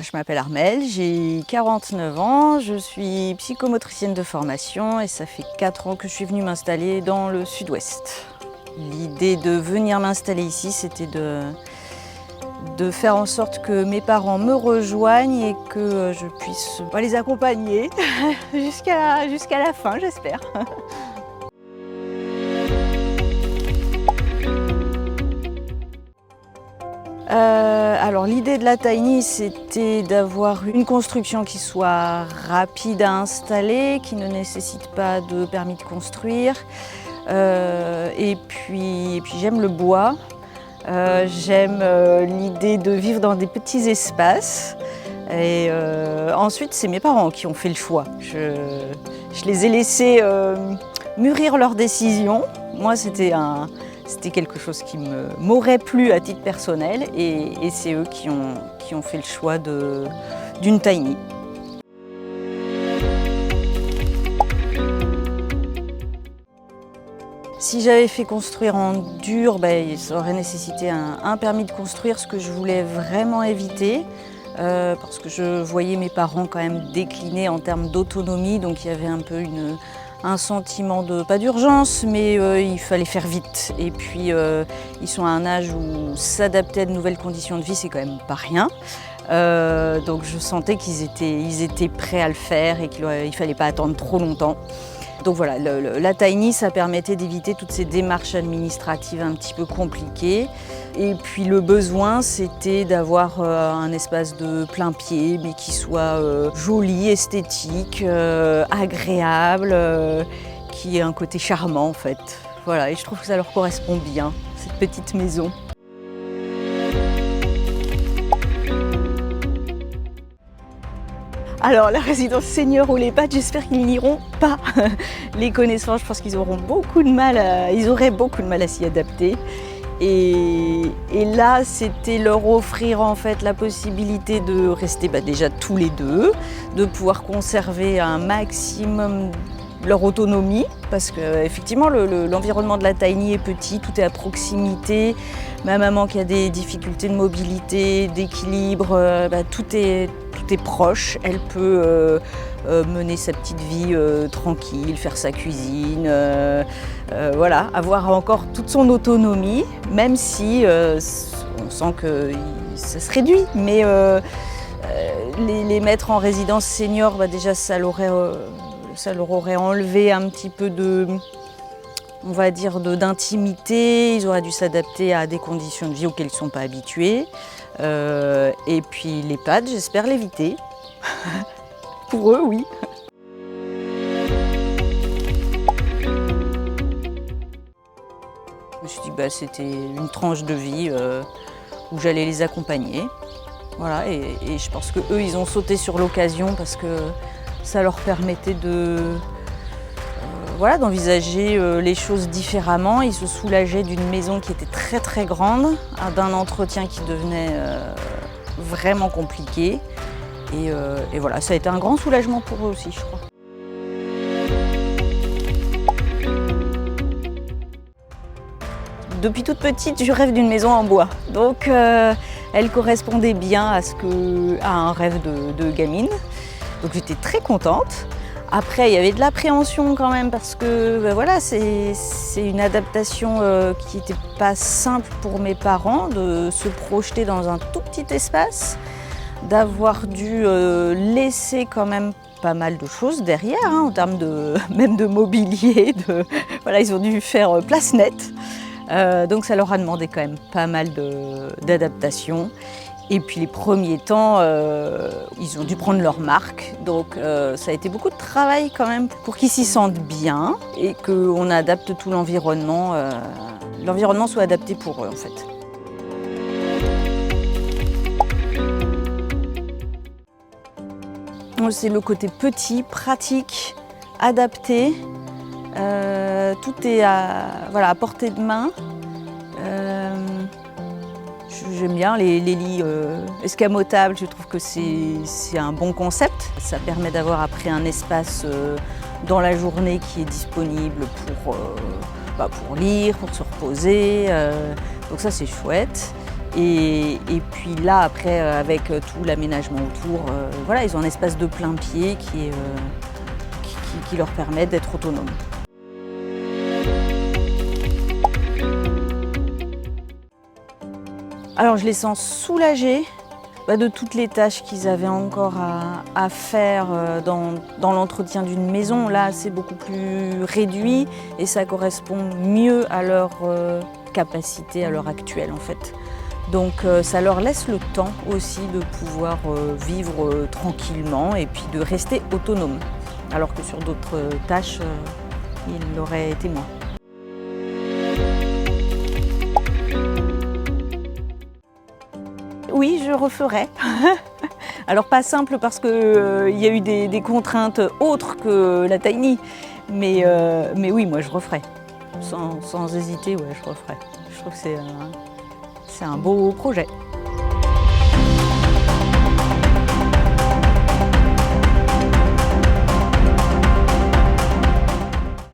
Je m'appelle Armelle, j'ai 49 ans, je suis psychomotricienne de formation et ça fait 4 ans que je suis venue m'installer dans le sud-ouest. L'idée de venir m'installer ici, c'était de faire en sorte que mes parents me rejoignent et que je puisse les accompagner jusqu'à la fin, j'espère. Alors l'idée de la Tiny, c'était d'avoir une construction qui soit rapide à installer, qui ne nécessite pas de permis de construire. Et puis j'aime le bois, j'aime l'idée de vivre dans des petits espaces. Et ensuite, c'est mes parents qui ont fait le choix. Je les ai laissés mûrir leurs décisions. Moi, c'était quelque chose qui m'aurait plu à titre personnel et c'est eux qui ont fait le choix d'une Tiny. Si j'avais fait construire en dur, ça aurait nécessité un permis de construire, ce que je voulais vraiment éviter. Parce que je voyais mes parents quand même décliner en termes d'autonomie, donc il y avait un peu un sentiment pas d'urgence, mais il fallait faire vite. Et puis ils sont à un âge où s'adapter à de nouvelles conditions de vie, c'est quand même pas rien. Donc je sentais qu'ils étaient prêts à le faire et qu'il ne fallait pas attendre trop longtemps. Donc voilà, la Tiny, ça permettait d'éviter toutes ces démarches administratives un petit peu compliquées. Et puis le besoin, c'était d'avoir un espace de plein pied, mais qui soit joli, esthétique, agréable, qui ait un côté charmant en fait. Voilà, et je trouve que ça leur correspond bien, cette petite maison. Alors la résidence senior ou l'EHPAD, j'espère qu'ils n'iront pas. Les connaissants, je pense qu'ils auraient beaucoup de mal à s'y adapter. Et là, c'était leur offrir en fait la possibilité de rester déjà tous les deux, de pouvoir conserver un maximum leur autonomie, parce qu'effectivement l'environnement de la Tiny est petit, tout est à proximité. Ma maman qui a des difficultés de mobilité, d'équilibre, tout est proche. Elle peut mener sa petite vie tranquille, faire sa cuisine, voilà, avoir encore toute son autonomie, même si on sent que ça se réduit. Mais les mettre en résidence senior, déjà ça leur aurait enlevé un petit peu on va dire d'intimité. Ils auraient dû s'adapter à des conditions de vie auxquelles ils ne sont pas habitués. Et puis l'EHPAD, j'espère l'éviter. Pour eux, oui. Je me suis dit c'était une tranche de vie où j'allais les accompagner. Voilà, et je pense qu'eux, ils ont sauté sur l'occasion parce que ça leur permettait d'envisager les choses différemment. Ils se soulageaient d'une maison qui était très très grande, d'un entretien qui devenait vraiment compliqué. Et voilà, ça a été un grand soulagement pour eux aussi, je crois. Depuis toute petite, je rêve d'une maison en bois. Donc elle correspondait bien à un rêve de gamine. Donc j'étais très contente. Après, il y avait de l'appréhension quand même parce que c'est une adaptation qui n'était pas simple pour mes parents de se projeter dans un tout petit espace, d'avoir dû laisser quand même pas mal de choses derrière, en termes même de mobilier. Ils ont dû faire place nette. Donc ça leur a demandé quand même pas mal d'adaptation. Et puis les premiers temps, ils ont dû prendre leur marque. Donc ça a été beaucoup de travail quand même pour qu'ils s'y sentent bien et qu'on adapte tout l'environnement. L'environnement soit adapté pour eux en fait. C'est le côté petit, pratique, adapté. Tout est à portée de main. J'aime bien les lits escamotables, je trouve que c'est un bon concept. Ça permet d'avoir après un espace dans la journée qui est disponible pour lire, pour se reposer. Donc ça c'est chouette. Et puis là, après, avec tout l'aménagement autour, voilà, ils ont un espace de plein pied qui leur permet d'être autonomes. Alors je les sens soulagés de toutes les tâches qu'ils avaient encore à faire dans l'entretien d'une maison. Là, c'est beaucoup plus réduit et ça correspond mieux à leur capacité à l'heure actuelle en fait. Donc ça leur laisse le temps aussi de pouvoir vivre tranquillement et puis de rester autonomes. Alors que sur d'autres tâches, ils l'auraient été moins. Oui, je referais. Alors pas simple parce qu'il y a eu des contraintes autres que la Tiny, mais oui, moi je referais. Sans hésiter, ouais, je referais. Je trouve que c'est un beau projet.